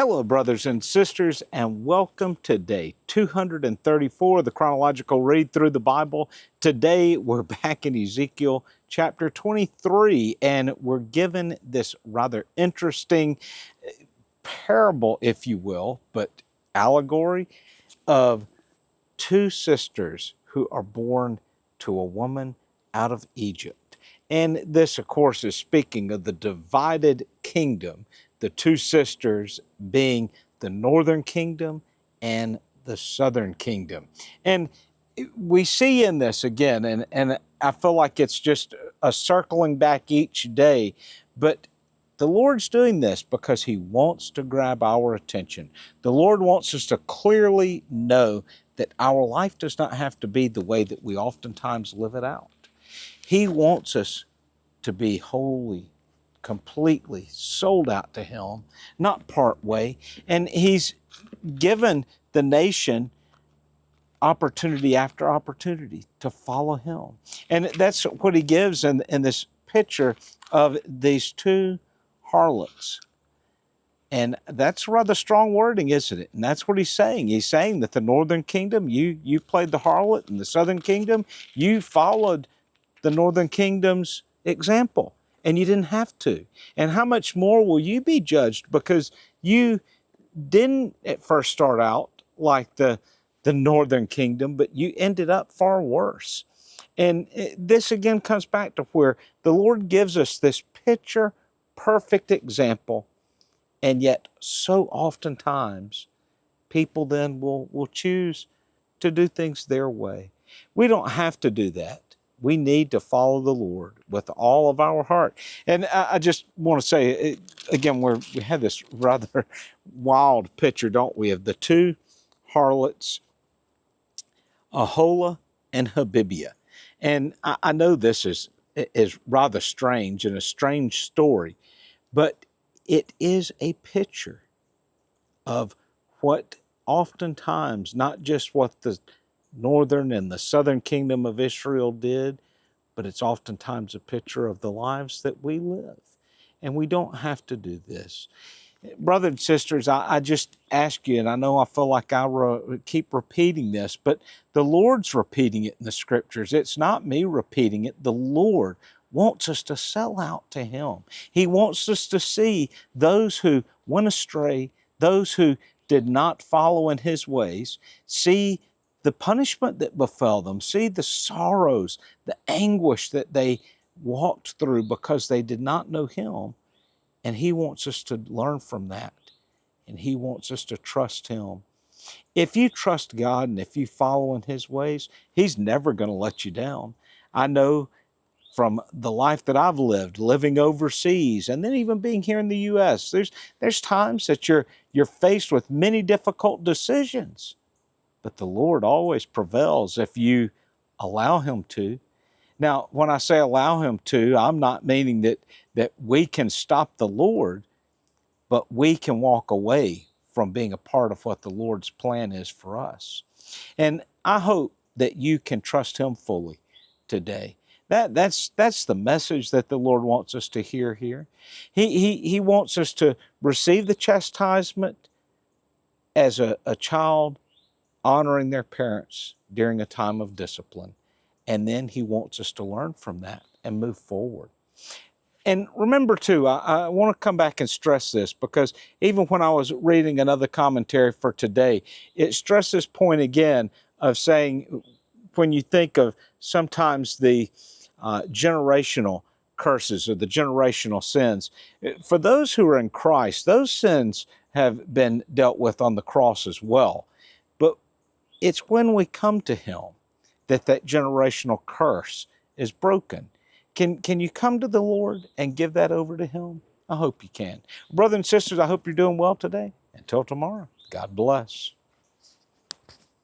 Hello, brothers and sisters, and welcome to day 234 of the Chronological Read Through the Bible. Today, we're back in Ezekiel chapter 23, and we're given this rather interesting parable, if you will, but allegory of two sisters who are born to a woman out of Egypt. And this, of course, is speaking of the divided kingdom, the two sisters being the northern kingdom and the southern kingdom. And we see in this again, and I feel like it's just a circling back each day, but the Lord's doing this because He wants to grab our attention. The Lord wants us to clearly know that our life does not have to be the way that we oftentimes live it out. He wants us to be wholly, completely sold out to Him, not part way. And He's given the nation opportunity after opportunity to follow Him. And that's what He gives in this picture of these two harlots. And that's rather strong wording, isn't it? And that's what He's saying. He's saying that the northern kingdom, you played the harlot, and the southern kingdom, you followed the northern kingdom's example, and you didn't have to. And how much more will you be judged because you didn't at first start out like the northern kingdom, but you ended up far worse. And this again comes back to where the Lord gives us this picture perfect example, and yet so oftentimes people then will choose to do things their way. We don't have to do that. We need to follow the Lord with all of our heart. And I just want to say, again, we have this rather wild picture, don't we, of the two harlots, Aholah and Habibia. And I know this is rather strange and a strange story, but it is a picture of what oftentimes, not just what the northern and the southern kingdom of Israel did, but it's oftentimes a picture of the lives that we live. And we don't have to do this. Brothers and sisters, I just ask you, and I know I feel like I keep repeating this, but the Lord's repeating it in the Scriptures. It's not me repeating it. The Lord wants us to sell out to Him. He wants us to see those who went astray, those who did not follow in His ways, see the punishment that befell them, see the sorrows, the anguish that they walked through because they did not know Him. And He wants us to learn from that. And He wants us to trust Him. If you trust God and if you follow in His ways, He's never going to let you down. I know from the life that I've lived, living overseas, and then even being here in the U.S., there's times that you're faced with many difficult decisions. But the Lord always prevails if you allow Him to. Now, when I say allow Him to, I'm not meaning that we can stop the Lord, but we can walk away from being a part of what the Lord's plan is for us. And I hope that you can trust Him fully today. That's the message that the Lord wants us to hear here. He wants us to receive the chastisement as a child honoring their parents during a time of discipline. And then He wants us to learn from that and move forward. And remember too, I want to come back and stress this because even when I was reading another commentary for today, it stressed this point again of saying, when you think of sometimes the generational curses or the generational sins, for those who are in Christ, those sins have been dealt with on the cross as well. But it's when we come to Him that generational curse is broken. Can you come to the Lord and give that over to Him? I hope you can. Brothers and sisters, I hope you're doing well today. Until tomorrow, God bless.